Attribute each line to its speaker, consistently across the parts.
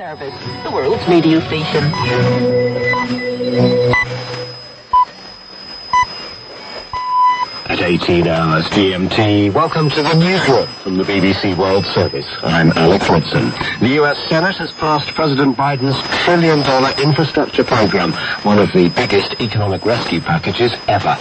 Speaker 1: Service, the world's radio station.
Speaker 2: At 18 hours GMT, welcome to the newsroom from the BBC World Service. I'm Alex Woodson. The US Senate has passed President Biden's $1 trillion infrastructure program, one of the biggest economic rescue packages ever.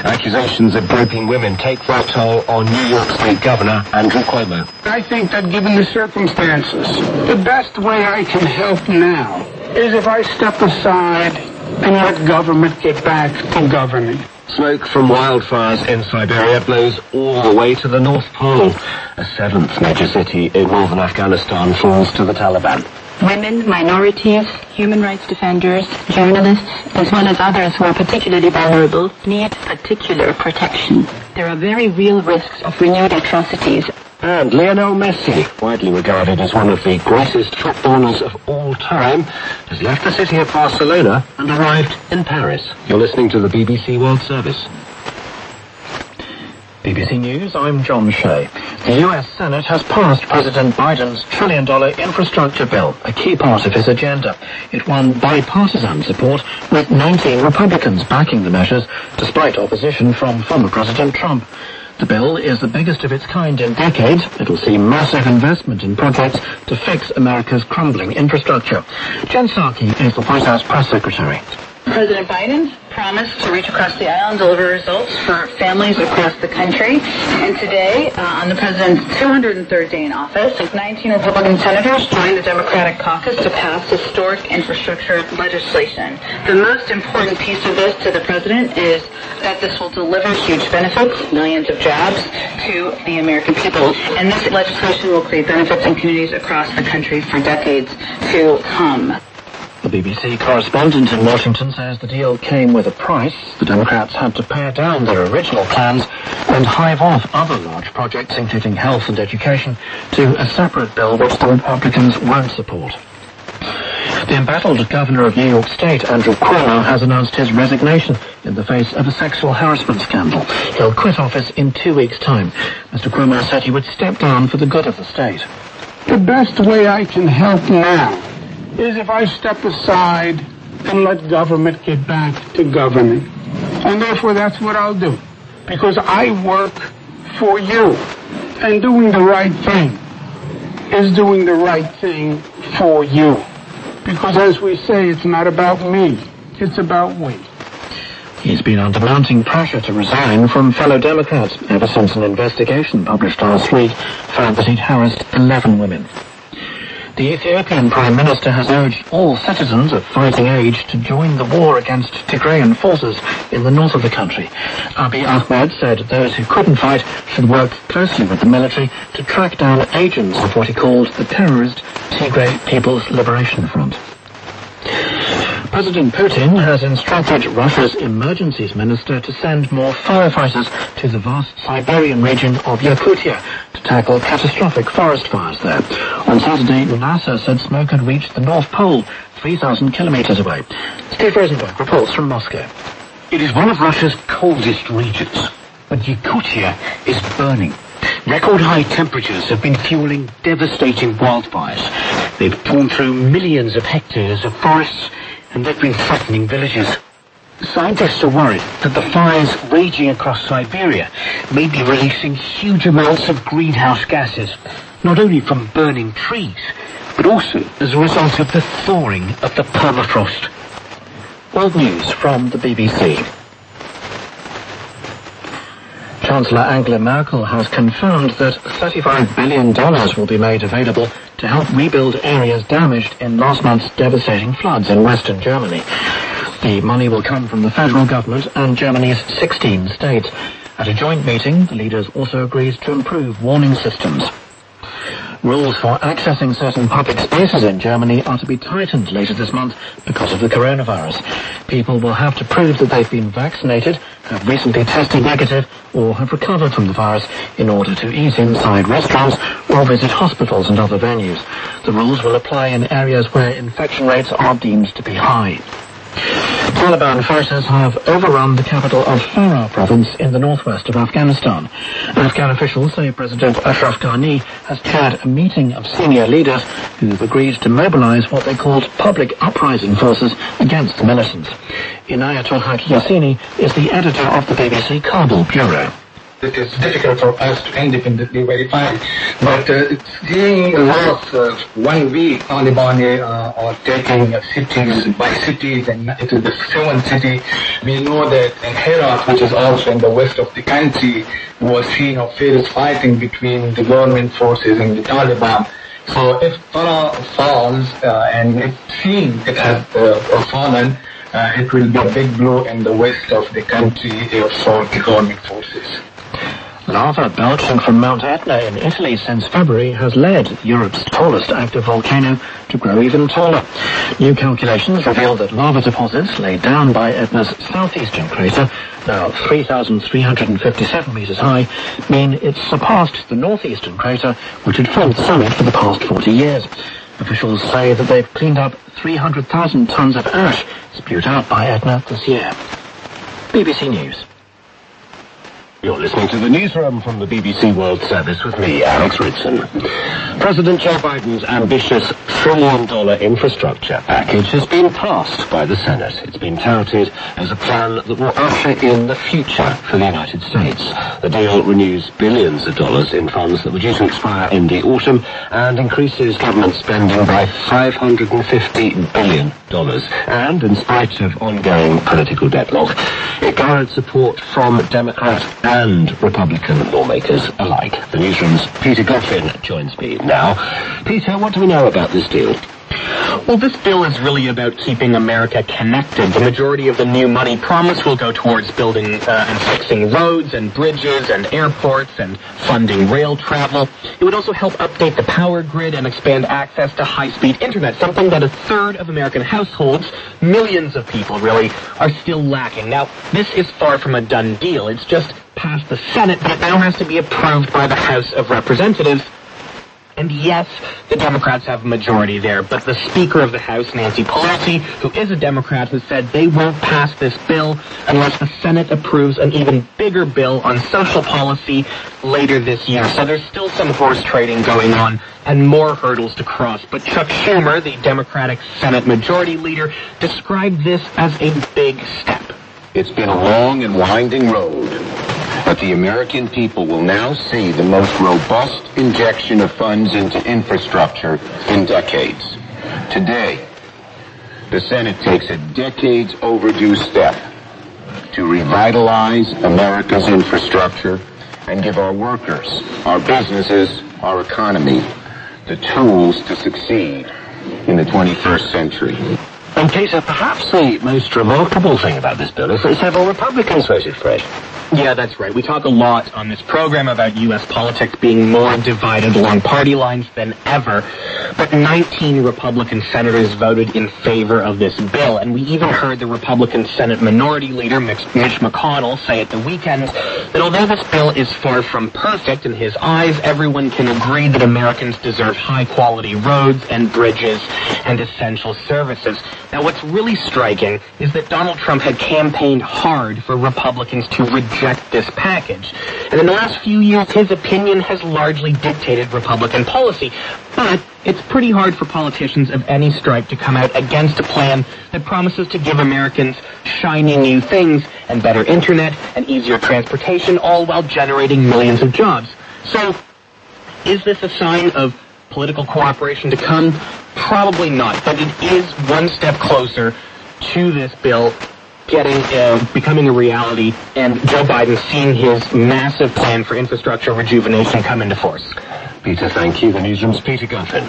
Speaker 2: Accusations of groping women take their toll on New York State Governor Andrew Cuomo.
Speaker 3: I think that given the circumstances, the best way I can help now is if I step aside and let government get back to governing.
Speaker 2: Smoke from wildfires in Siberia blows all the way to the North Pole. A seventh major city in northern Afghanistan falls to the Taliban.
Speaker 4: Women, minorities, human rights defenders, journalists, as well as others who are particularly vulnerable, need particular protection. There are very real risks of renewed atrocities.
Speaker 2: And Lionel Messi, widely regarded as one of the greatest footballers of all time, has left the city of Barcelona and arrived in Paris. You're listening to the BBC World Service.
Speaker 5: BBC News, I'm John Shea. The US Senate has passed President Biden's $1 trillion infrastructure bill, a key part of his agenda. It won bipartisan support, with 19 Republicans backing the measures, despite opposition from former President Trump. The bill is the biggest of its kind in decades. It'll see massive investment in projects to fix America's crumbling infrastructure. Jen Psaki is the White House press secretary.
Speaker 4: President Biden promised to reach across the aisle and deliver results for families across the country. And today, on the president's 203rd day in office, 19 Republican senators joined the Democratic caucus to pass historic infrastructure legislation. The most important piece of this to the president is that this will deliver huge benefits, millions of jobs to the American people. And this legislation will create benefits in communities across the country for decades to come.
Speaker 5: The BBC correspondent in Washington says the deal came with a price. The Democrats had to pare down their original plans and hive off other large projects, including health and education, to a separate bill which the Republicans won't support. The embattled governor of New York State, Andrew Cuomo, has announced his resignation in the face of a sexual harassment scandal. He'll quit office in 2 weeks' time. Mr. Cuomo said he would step down for the good of the state.
Speaker 3: The best way I can help now is if I step aside and let government get back to governing. And therefore that's what I'll do. Because I work for you. And doing the right thing is doing the right thing for you. Because as we say, it's not about me, it's about we.
Speaker 5: He's been under mounting pressure to resign from fellow Democrats ever since an investigation published last week found that he'd harassed 11 women. The Ethiopian Prime Minister has urged all citizens of fighting age to join the war against Tigrayan forces in the north of the country. Abiy Ahmed said those who couldn't fight should work closely with the military to track down agents of what he called the terrorist Tigray People's Liberation Front. President Putin has instructed Russia's emergencies minister to send more firefighters to the vast Siberian region of Yakutia to tackle catastrophic forest fires there. On Saturday, NASA said smoke had reached the North Pole, 3,000 kilometers away. Steve Rosenberg reports from Moscow.
Speaker 6: It is one of Russia's coldest regions, but Yakutia is burning. Record high temperatures have been fueling devastating wildfires. They've torn through millions of hectares of forests, and they've been threatening villages. Scientists are worried that the fires raging across Siberia may be releasing huge amounts of greenhouse gases, not only from burning trees, but also as a result of the thawing of the permafrost.
Speaker 5: World News from the BBC. Chancellor Angela Merkel has confirmed that $35 billion will be made available to help rebuild areas damaged in last month's devastating floods in western Germany. The money will come from the federal government and Germany's 16 states. At a joint meeting, the leaders also agreed to improve warning systems. Rules for accessing certain public spaces in Germany are to be tightened later this month because of the coronavirus. People will have to prove that they've been vaccinated, have recently tested negative, or have recovered from the virus in order to eat inside restaurants or visit hospitals and other venues. The rules will apply in areas where infection rates are deemed to be high. Taliban fighters have overrun the capital of Farah province in the northwest of Afghanistan. Afghan officials say President Ashraf Ghani has chaired a meeting of senior leaders who've agreed to mobilize what they called public uprising forces against the militants. Inayat ul-Haq Yassini is the editor of the BBC Kabul bureau.
Speaker 7: It is difficult for us to independently verify, but during the last 1 week, Taliban are taking cities by cities, and it is the 7th city. We know that in Herat, which is also in the west of the country, was seen of fierce fighting between the government forces and the Taliban. So if Farah falls, and it seems it has fallen, it will be a big blow in the west of the country for the government forces.
Speaker 5: Lava belching from Mount Etna in Italy since February has led Europe's tallest active volcano to grow even taller. New calculations reveal that lava deposits laid down by Etna's southeastern crater, now 3,357 meters high, mean it's surpassed the northeastern crater, which had formed the summit for the past 40 years. Officials say that they've cleaned up 300,000 tons of ash spewed out by Etna this year. BBC News.
Speaker 2: You're listening to the newsroom from the BBC World Service with me, Alex Ritson. President Joe Biden's ambitious $1 trillion infrastructure package has been passed by the Senate. It's been touted as a plan that will usher in the future for the United States. The deal renews billions of dollars in funds that were due to expire in the autumn and increases government spending by $550 billion. And in spite of ongoing political deadlock, it garnered support from Democrat and Republican lawmakers alike. The newsroom's Peter Goffin joins me now. Peter, what do we know about this deal?
Speaker 8: Well, this bill is really about keeping America connected. The majority of the new money promised will go towards building and fixing roads and bridges and airports and funding rail travel. It would also help update the power grid and expand access to high-speed internet, something that a third of American households, millions of people really, are still lacking. Now, this is far from a done deal. It's just passed the Senate, but it now has to be approved by the House of Representatives. And yes, the Democrats have a majority there, but the Speaker of the House, Nancy Pelosi, who is a Democrat, has said they won't pass this bill unless the Senate approves an even bigger bill on social policy later this year. So there's still some horse trading going on and more hurdles to cross. But Chuck Schumer, the Democratic Senate Majority Leader, described this as a big step.
Speaker 9: It's been a long and winding road, but the American people will now see the most robust injection of funds into infrastructure in decades. Today, the Senate takes a decades overdue step to revitalize America's infrastructure and give our workers, our businesses, our economy the tools to succeed in the 21st century.
Speaker 2: And Peter, perhaps the most remarkable thing about this bill is that several Republicans voted for it.
Speaker 8: Yeah, that's right. We talk a lot on this program about U.S. politics being more divided along party lines than ever, but 19 Republican senators voted in favor of this bill, and we even heard the Republican Senate Minority Leader, Mitch McConnell, say at the weekend that although this bill is far from perfect in his eyes, everyone can agree that Americans deserve high-quality roads and bridges and essential services. Now, what's really striking is that Donald Trump had campaigned hard for Republicans to reject this package. And in the last few years, his opinion has largely dictated Republican policy. But it's pretty hard for politicians of any stripe to come out against a plan that promises to give Americans shiny new things and better internet and easier transportation, all while generating millions of jobs. So, is this a sign of political cooperation to come? Probably not, but it is one step closer to this bill becoming a reality, and Joe Biden seeing his massive plan for infrastructure rejuvenation come into force.
Speaker 2: Peter, thank you. The newsroom's Peter Goffin.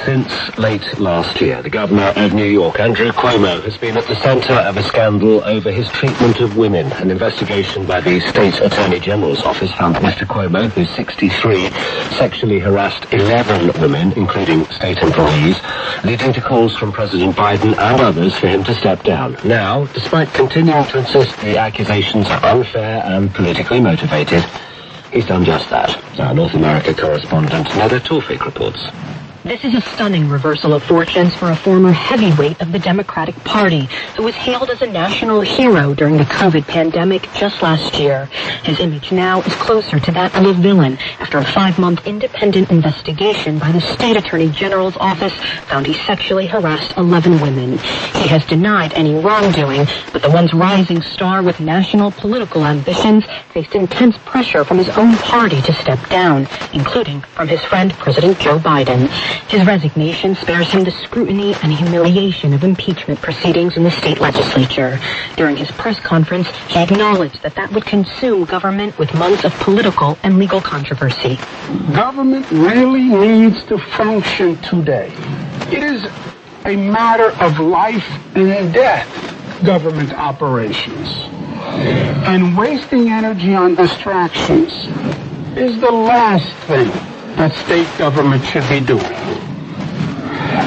Speaker 2: Since late last year, the governor of New York, Andrew Cuomo, has been at the center of a scandal over his treatment of women. An investigation by the state attorney general's office found that Mr. Cuomo, who's 63, sexually harassed 11 women, including state employees, leading to calls from President Biden and others for him to step down. Now, despite continuing to insist the accusations are unfair and politically motivated, he's done just that. Our North America correspondent, Neda Tawfik, reports.
Speaker 10: This is a stunning reversal of fortunes for a former heavyweight of the Democratic Party who was hailed as a national hero during the COVID pandemic just last year. His image now is closer to that of a villain after a 5-month independent investigation by the State Attorney General's office found he sexually harassed 11 women. He has denied any wrongdoing, but the once rising star with national political ambitions faced intense pressure from his own party to step down, including from his friend President Joe Biden. His resignation spares him the scrutiny and humiliation of impeachment proceedings in the state legislature. During his press conference, he acknowledged that would consume government with months of political and legal controversy.
Speaker 3: Government really needs to function today. It is a matter of life and death, government operations. And wasting energy on distractions is the last thing that state government should be doing.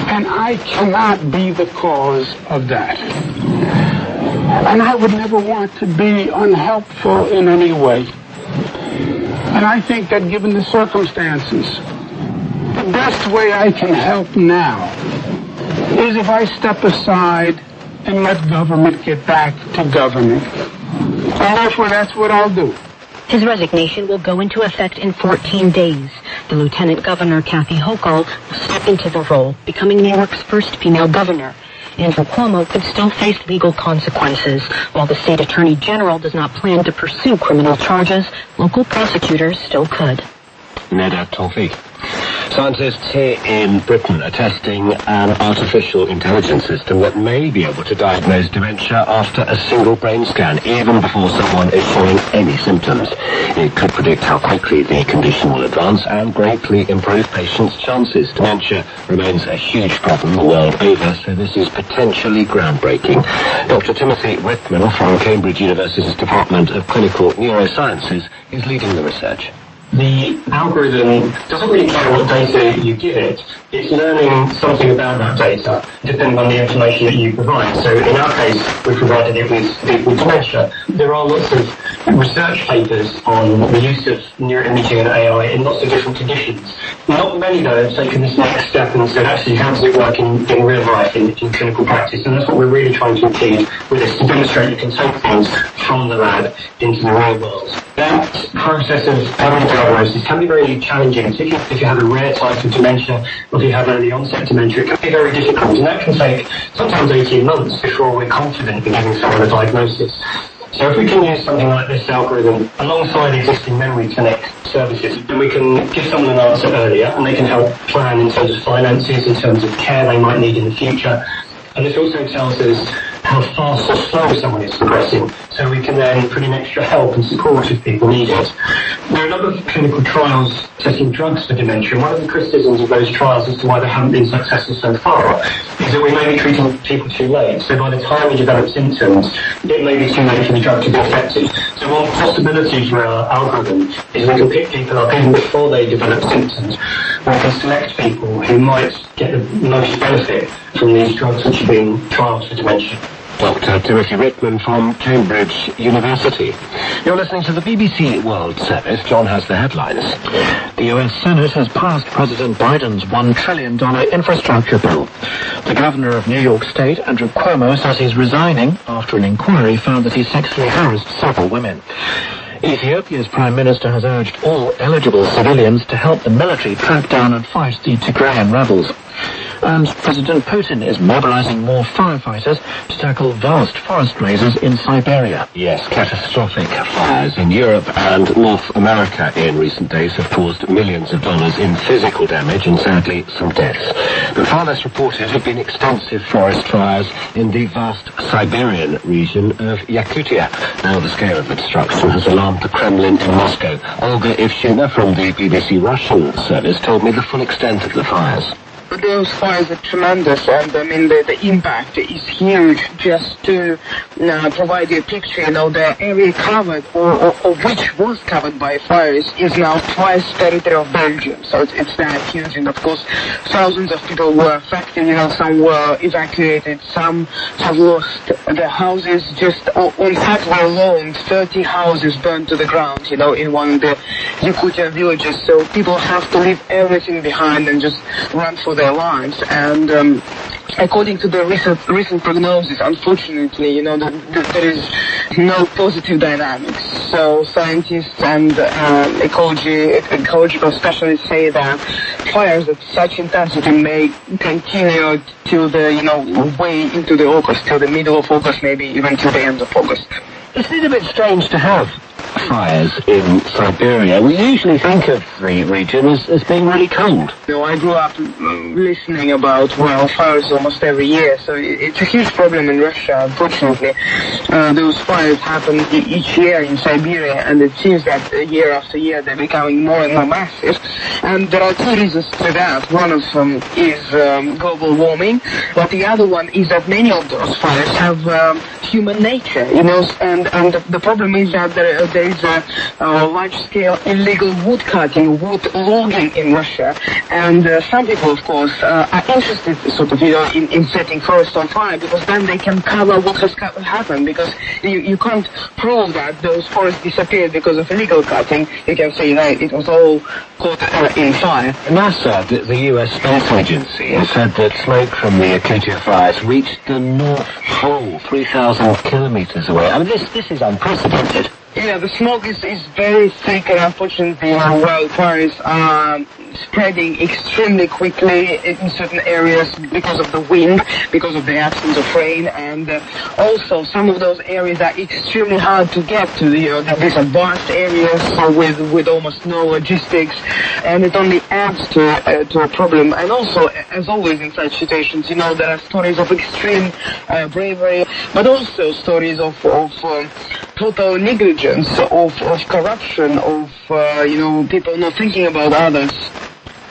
Speaker 3: And I cannot be the cause of that. And I would never want to be unhelpful in any way. And I think that given the circumstances, the best way I can help now is if I step aside and let government get back to governing. And therefore, that's what I'll do.
Speaker 10: His resignation will go into effect in 14 days. The Lieutenant Governor, Kathy Hochul, will step into the role, becoming New York's first female governor. Andrew Cuomo could still face legal consequences. While the State Attorney General does not plan to pursue criminal charges, local prosecutors still could.
Speaker 2: Neda Tawfiq. Scientists here in Britain are testing an artificial intelligence system that may be able to diagnose dementia after a single brain scan, even before someone is showing any symptoms. It could predict how quickly the condition will advance and greatly improve patients' chances. Dementia remains a huge problem the world over, so this is potentially groundbreaking. Dr. Timothy Whitman from Cambridge University's Department of Clinical Neurosciences is leading the research.
Speaker 11: The algorithm doesn't really care what data you give it. It's learning something about that data, depending on the information that you provide. So in our case, we provided it with people with dementia. There are lots of research papers on the use of neuroimaging and AI in lots of different conditions. Not many, though, have taken this next step and said, actually, how does it work in real life, in clinical practice? And that's what we're really trying to achieve with this, to demonstrate you can take things from the lab into the real world. That process of having a diagnosis can be very challenging, particularly if you have a rare type of dementia or if you have early onset dementia. It can be very difficult, and that can take sometimes 18 months before we're confident in giving someone a diagnosis. So if we can use something like this algorithm alongside existing memory clinic services, then we can give someone an answer earlier, and they can help plan in terms of finances, in terms of care they might need in the future. And this also tells us how fast or slow someone is progressing, so we can then put in extra help and support if people need it. There are a number of clinical trials testing drugs for dementia, and one of the criticisms of those trials as to why they haven't been successful so far is that we may be treating people too late. So by the time we develop symptoms, it may be too late for the drug to be effective. So one possibility for our algorithm is we can pick people up even before they develop symptoms. We can select people who might get the most benefit from these drugs which are being trialled for dementia.
Speaker 2: Dr. Timothy Whitman from Cambridge University. You're listening to the BBC World Service. John has the headlines.
Speaker 5: The U.S. Senate has passed President Biden's $1 trillion infrastructure bill. The governor of New York State, Andrew Cuomo, says he's resigning after an inquiry found that he sexually harassed several women. Ethiopia's Prime Minister has urged all eligible civilians to help the military track down and fight the Tigrayan rebels. And President Putin is mobilizing more firefighters to tackle vast forest razors in Siberia.
Speaker 2: Yes, catastrophic fires in Europe and North America in recent days have caused millions of dollars in physical damage and sadly some deaths. But far less reported have been extensive forest fires in the vast Siberian region of Yakutia. Now the scale of the destruction has alarmed the Kremlin in Moscow. Olga Ivshina from the BBC Russian service told me the full extent of the fires.
Speaker 3: those fires are tremendous, and I mean the impact is huge. Just to provide you a picture, the area covered or which was covered by fires is now twice the territory of Belgium. So it's that huge, and of course thousands of people were affected. Some were evacuated, some have lost their houses. Just on Saturday alone, 30 houses burned to the ground, in one of the Yakutian villages. So people have to leave everything behind and just run for their lives. And according to the recent prognosis, unfortunately, there is no positive dynamics. So scientists and ecological specialists say that fires at such intensity may continue till the way into the August, till the middle of August, maybe even till the end of August.
Speaker 5: Isn't it a bit strange to have fires in Siberia? We usually think of the region as being really cold.
Speaker 3: I grew up listening about fires almost every year, so it's a huge problem in Russia. Unfortunately, those fires happen each year in Siberia, and it seems that year after year they're becoming more and more massive. And there are two reasons to that. One of them is global warming, but the other one is that many of those fires have human nature, and the problem is that there is a large-scale illegal wood cutting, wood logging in Russia, and some people, of course, are interested, in setting forests on fire, because then they can cover what has happened, because you can't prove that those forests disappeared because of illegal cutting. You can say that it was all caught in fire.
Speaker 5: NASA, the U.S. Space Agency, has said that smoke from the Yakutia fires reached the North Pole, 3,000 kilometers away. I mean, this is unprecedented.
Speaker 3: Yeah, the smoke is very thick, and unfortunately, wildfires are spreading extremely quickly in certain areas because of the wind, because of the absence of rain, and also some of those areas are extremely hard to get to. These are vast areas with almost no logistics, and it only adds to a problem. And also, as always in such situations, there are stories of extreme bravery, but also stories of total negligence, of corruption, of people not thinking about others.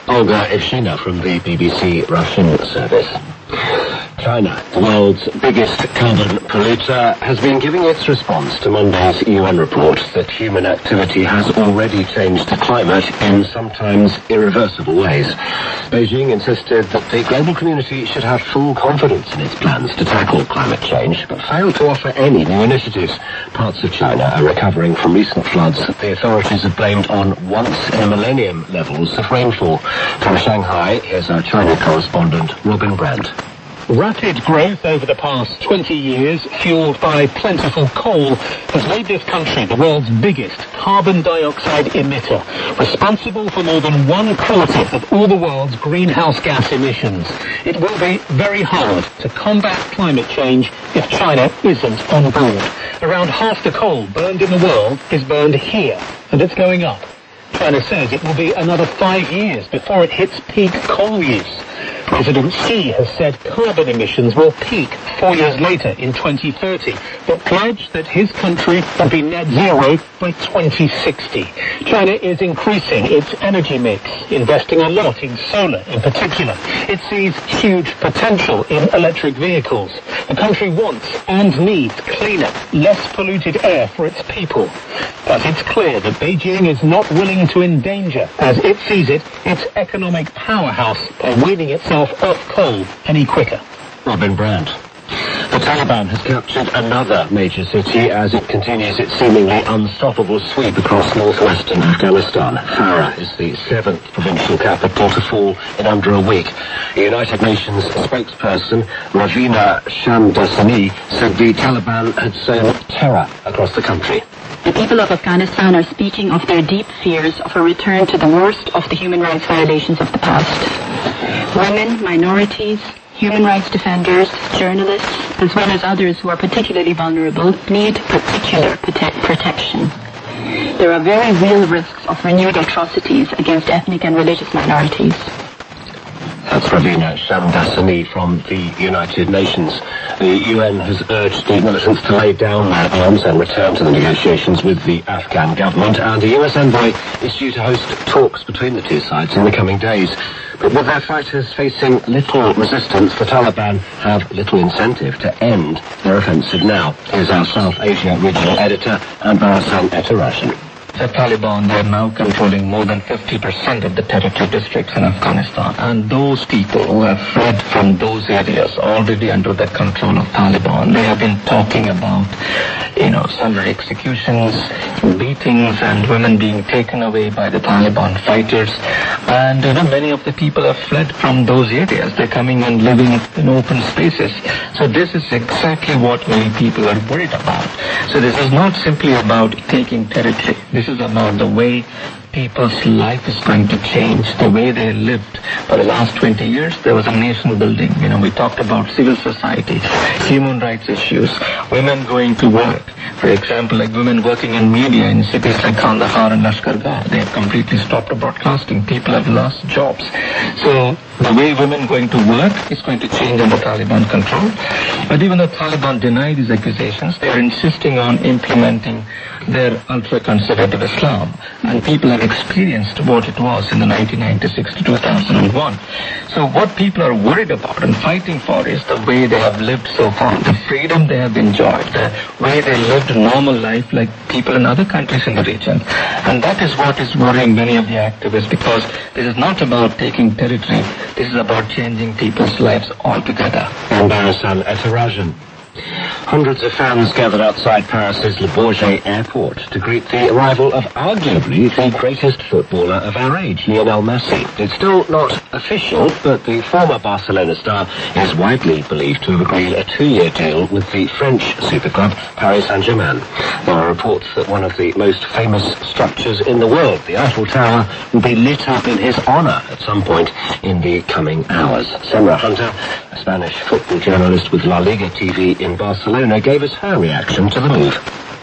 Speaker 5: Olga Evshina from the BBC Russian service. China, the world's biggest carbon polluter, has been giving its response to Monday's UN report that human activity has already changed the climate in sometimes irreversible ways. Beijing insisted that the global community should have full confidence in its plans to tackle climate change, but failed to offer any new initiatives. Parts of China are recovering from recent floods that the authorities have blamed on once-in-a-millennium levels of rainfall. From Shanghai, here's our China correspondent, Robin Brandt.
Speaker 12: Rapid growth over the past 20 years, fueled by plentiful coal, has made this country the world's biggest carbon dioxide emitter, responsible for more than 1/4 of all the world's greenhouse gas emissions. It will be very hard to combat climate change if China isn't on board. Around half the coal burned in the world is burned here, and it's going up. China says it will be another 5 years before it hits peak coal use. President Xi has said carbon emissions will peak 4 years later in 2030, but pledged that his country will be net zero by 2060. China is increasing its energy mix, investing a lot in solar in particular. It sees huge potential in electric vehicles. The country wants and needs cleaner, less polluted air for its people. But it's clear that Beijing is not willing to endanger, as it sees it, its economic powerhouse by weaning itself off coal any quicker.
Speaker 5: Robin Brandt. The Taliban has captured another major city as it continues its seemingly unstoppable sweep across northwestern Afghanistan. Farah is the 7th provincial capital to fall in under a week. The United Nations spokesperson, Ravina Shamdasani, said the Taliban had sown terror across the country.
Speaker 10: The people of Afghanistan are speaking of their deep fears of a return to the worst of the human rights violations of the past. Women, minorities, human rights defenders, journalists, as well as others who are particularly vulnerable, need particular protection. There are very real risks of renewed atrocities against ethnic and religious minorities.
Speaker 5: That's Ravina Shamdasani from the United Nations. The UN has urged the militants to lay down their arms and return to the negotiations with the Afghan government, and the US envoy is due to host talks between the two sides in the coming days.
Speaker 2: But with their fighters facing little resistance, the Taliban have little incentive to end their offensive now. Here's our South Asia regional editor, Barasan Ettarajan.
Speaker 13: The Taliban, they are now controlling more than 50% of the territory districts in Afghanistan. And those people who have fled from those areas already under the control of Taliban, they have been talking about, summary executions, beatings, and women being taken away by the Taliban fighters. And, many of the people have fled from those areas. They're coming and living in open spaces. So this is exactly what many people are worried about. So this is not simply about taking territory. This is about the way people's life is going to change, the way they lived. For the last 20 years, there was a nation building. We talked about civil society, human rights issues, women going to work. For example, like women working in media in cities like Kandahar and Lashkargah, they have completely stopped broadcasting. People have lost jobs. So the way women going to work is going to change under Taliban control. But even though Taliban deny these accusations, they are insisting on implementing their ultra-conservative Islam. And people have experienced what it was in the 1996 to 2001. So what people are worried about and fighting for is the way they have lived so far, the freedom they have enjoyed, the way they lived a normal life like people in other countries in the region. And that is what is worrying many of the activists, because this is not about taking territory, this is about changing people's lives altogether.
Speaker 2: Barasan Ettarajan. Hundreds of fans gathered outside Paris's Le Bourget airport to greet the arrival of arguably the greatest footballer of our age, Lionel Messi. It's still not official, but the former Barcelona star is widely believed to have agreed a 2-year deal with the French superclub Paris Saint-Germain. There are reports that one of the most famous structures in the world, the Eiffel Tower, will be lit up in his honor at some point in the coming hours. Semra Hunter, a Spanish football journalist with La Liga TV in Barcelona, gave us her reaction to the move.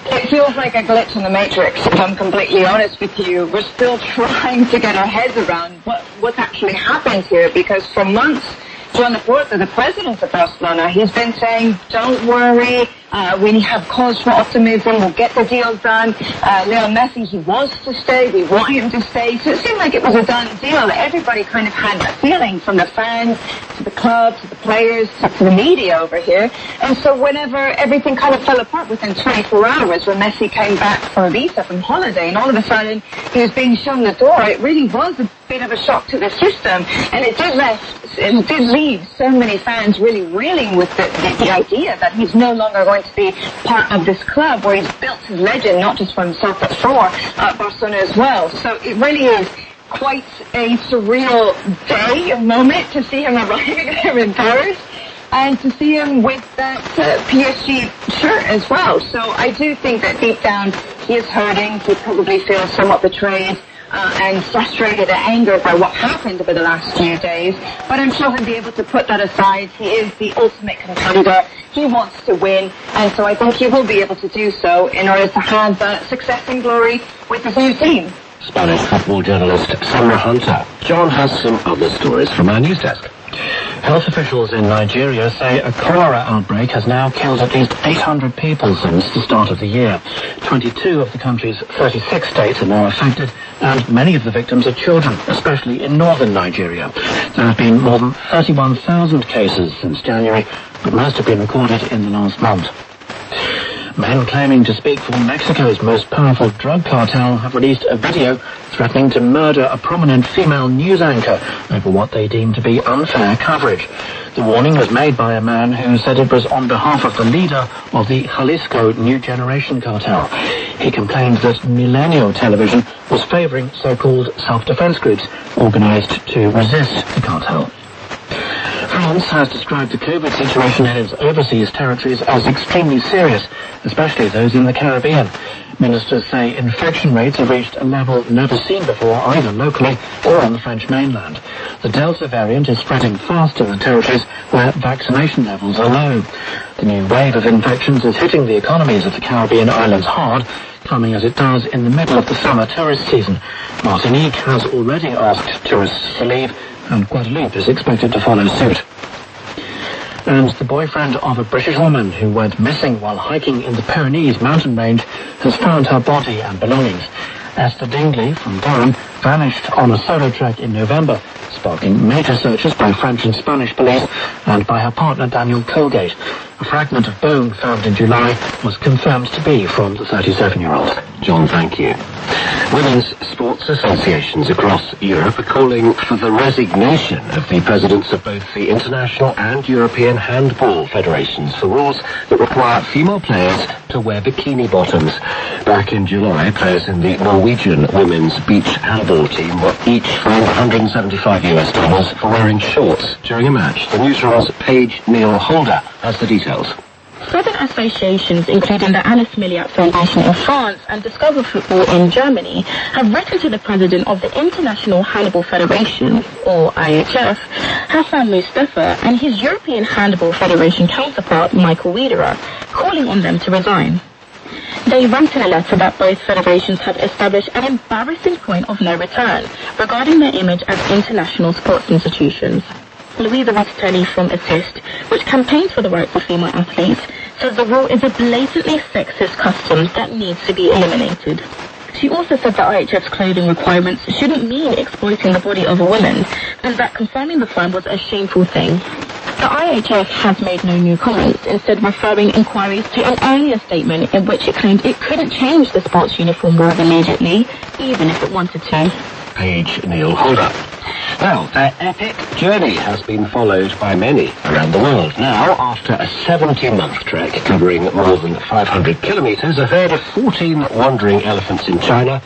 Speaker 14: It feels like a glitch in the Matrix, if I'm completely honest with you. We're still trying to get our heads around what's actually happened here, because for months, Joan Laporta, the president of Barcelona, he's been saying, don't worry, we have cause for optimism, we'll get the deal done. Lionel Messi, he wants to stay, we want him to stay. So it seemed like it was a done deal. Everybody kind of had that feeling, from the fans to the club, to the players, to the media over here. And so whenever everything kind of fell apart within 24 hours, when Messi came back from a visa from holiday, and all of a sudden he was being shown the door, it really was a bit of a shock to the system. And it did leave so many fans really reeling with the idea that he's no longer going to be part of this club where he's built his legend, not just for himself but for Barcelona as well. So it really is quite a surreal day, a moment, to see him arriving here in Paris and to see him with that PSG shirt as well. So I do think that deep down he is hurting. He probably feels somewhat betrayed and frustrated and angered by what happened over the last few days. But I'm sure he'll be able to put that aside. He is the ultimate competitor. He wants to win, and so I think he will be able to do so in order to have success and glory with his new team.
Speaker 2: Spanish football journalist Semra Hunter. John has some other stories from our news desk.
Speaker 5: Health officials in Nigeria say a cholera outbreak has now killed at least 800 people since the start of the year. 22 of the country's 36 states are now affected, and many of the victims are children, especially in northern Nigeria. There have been more than 31,000 cases since January, but most have been recorded in the last month. Men claiming to speak for Mexico's most powerful drug cartel have released a video threatening to murder a prominent female news anchor over what they deem to be unfair coverage. The warning was made by a man who said it was on behalf of the leader of the Jalisco New Generation cartel. He complained that Milenio Television was favoring so-called self-defense groups organized to resist the cartel. France has described the COVID situation in its overseas territories as extremely serious, especially those in the Caribbean. Ministers say infection rates have reached a level never seen before, either locally or on the French mainland. The Delta variant is spreading fast in the territories where vaccination levels are low. The new wave of infections is hitting the economies of the Caribbean islands hard, coming as it does in the middle of the summer tourist season. Martinique has already asked tourists to leave, and Guadeloupe is expected to follow suit. And the boyfriend of a British woman who went missing while hiking in the Pyrenees mountain range has found her body and belongings. Esther Dingley from Durham vanished on a solo trek in November, sparking major searches by French and Spanish police and by her partner Daniel Colgate. A fragment of bone found in July was confirmed to be from the 37-year-old.
Speaker 2: John, thank you. Women's sports associations across Europe are calling for the resignation of the presidents of both the international and European handball federations for rules that require female players to wear bikini bottoms. Back in July, players in the Norwegian women's beach handball team were each fined $175 for wearing shorts during a match. The newsroom's Paige Neal Holder has the details.
Speaker 15: 7 associations, including the Alice Milliat Foundation in France and Discover Football in Germany, have written to the president of the International Handball Federation, or IHF, Hassan Mustafa, and his European Handball Federation counterpart, Michael Wiederer, calling on them to resign. They wrote in a letter that both federations have established an embarrassing point of no return regarding their image as international sports institutions. Louisa Riccitelli from Assist, which campaigns for the rights of female athletes, says the rule is a blatantly sexist custom that needs to be eliminated. She also said that IHF's clothing requirements shouldn't mean exploiting the body of a woman, and that confirming the fine was a shameful thing. The IHF has made no new comments, instead referring inquiries to an earlier statement in which it claimed it couldn't change the sports uniform rule immediately, even if it wanted to.
Speaker 2: Paige Neal Holder. Well, their epic journey has been followed by many around the world. Now, after a 70-month trek covering more than 500 kilometres, a herd of 14 wandering elephants in China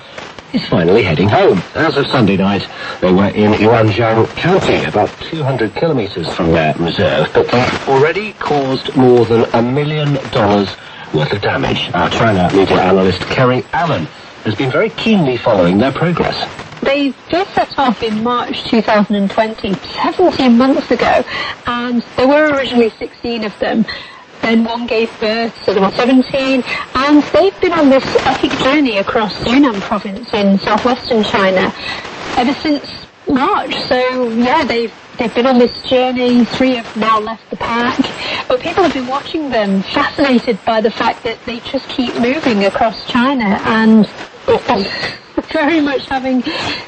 Speaker 2: is finally heading home. As of Sunday night, they were in Yuanjiang County, about 200 kilometres from their reserve, but they've already caused more than $1 million worth of damage. Our China media analyst Kerry Allen has been very keenly following their progress.
Speaker 16: They first set off in March 2020, 17 months ago, and there were originally 16 of them. Then one gave birth, so there were 17, and they've been on this epic journey across Yunnan province in southwestern China ever since March. So yeah, they've been on this journey. 3 have now left the pack, but people have been watching them, fascinated by the fact that they just keep moving across China and very much having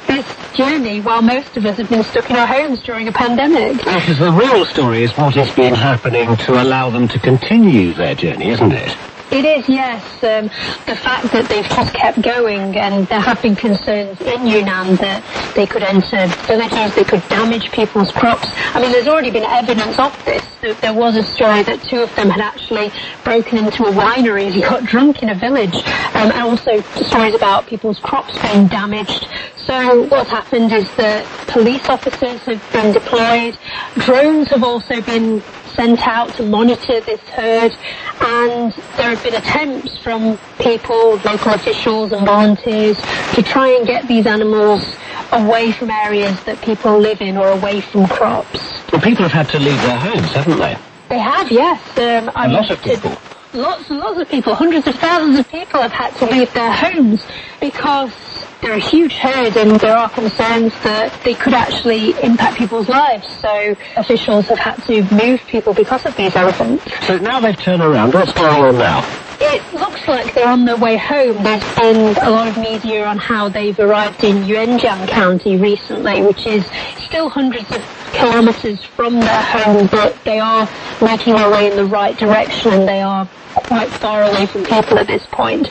Speaker 16: this journey while most of us have been stuck in our homes during a pandemic.
Speaker 2: Because the real story is what has been happening to allow them to continue their journey, isn't it?
Speaker 16: It is, yes. The fact that they've just kept going, and there have been concerns in Yunnan that they could enter villages, they could damage people's crops. I mean, there's already been evidence of this. There was a story that 2 of them had actually broken into a winery and got drunk in a village, and also stories about people's crops being damaged. So what's happened is that police officers have been deployed, drones have also been sent out to monitor this herd, and there have been attempts from people, local officials and volunteers to try and get these animals away from areas that people live in or away from crops.
Speaker 2: Well, people have had to leave their homes, haven't they?
Speaker 16: They have, yes.
Speaker 2: A lot of people.
Speaker 16: Lots and lots of people, hundreds of thousands of people have had to leave their homes because they're a huge herd and there are concerns that they could actually impact people's lives. So officials have had to move people because of these elephants.
Speaker 2: So now they've turned around. What's going on now?
Speaker 16: It looks like they're on their way home. There's been a lot of media on how they've arrived in Yuanjiang County recently, which is still hundreds of kilometres from their home, but they are making their way in the right direction and they are quite far away from people at this point.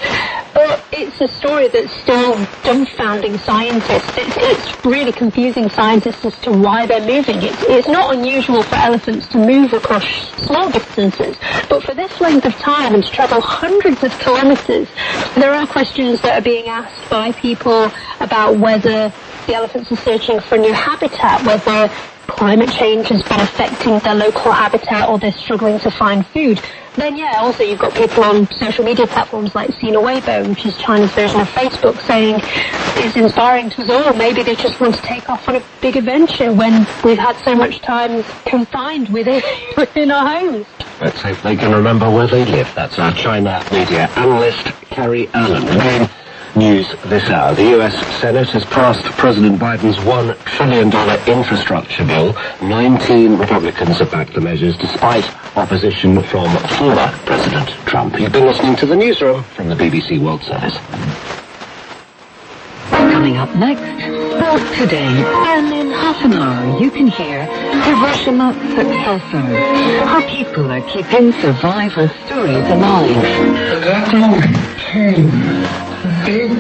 Speaker 16: But it's a story that's still dumbfounding scientists. It's really confusing scientists as to why they're moving. It's not unusual for elephants to move across small distances, but for this length of time and to travel hundreds of kilometres, there are questions that are being asked by people about whether the elephants are searching for a new habitat, whether climate change has been affecting their local habitat or they're struggling to find food. Then yeah, also you've got people on social media platforms like Sina Weibo, which is China's version of Facebook, saying it's inspiring to us all. Maybe they just want to take off on a big adventure when we've had so much time confined within our homes.
Speaker 2: Let's hope they can remember where they live. That's our China media analyst, Kerry Allen. News this hour. The U.S. Senate has passed President Biden's $1 trillion infrastructure bill. 19 Republicans have backed the measures despite opposition from former President Trump. You've been listening to the newsroom from the BBC World Service.
Speaker 5: Coming up.
Speaker 17: up next, Sport Today, and in half an hour you can hear Hiroshima successors, how people are keeping survivor stories alive.
Speaker 3: That moment came, big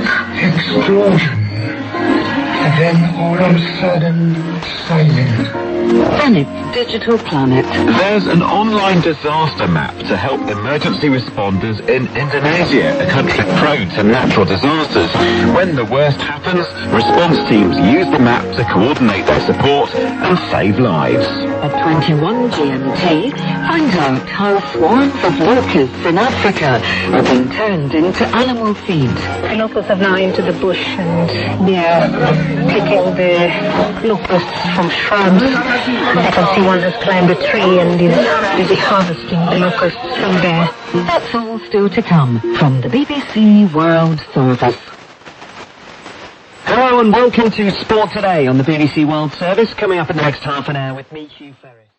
Speaker 3: explosion, and then all of a sudden, silence.
Speaker 17: Then it's Digital Planet.
Speaker 2: There's an online disaster map to help emergency responders in Indonesia, a country prone to natural disasters. When the worst happens, response teams use the map to coordinate their support and save lives.
Speaker 17: At 21 GMT, find out how swarms of locusts in Africa are being turned into animal feed.
Speaker 16: The locals have now entered the bush and they're picking the locusts from shrubs. I can see one has climbed a tree and is busy harvesting the locusts from there.
Speaker 17: That's all still to come from the BBC World Service.
Speaker 5: Hello and welcome to Sport Today on the BBC World Service, coming up in the next half an hour with me, Hugh Ferris.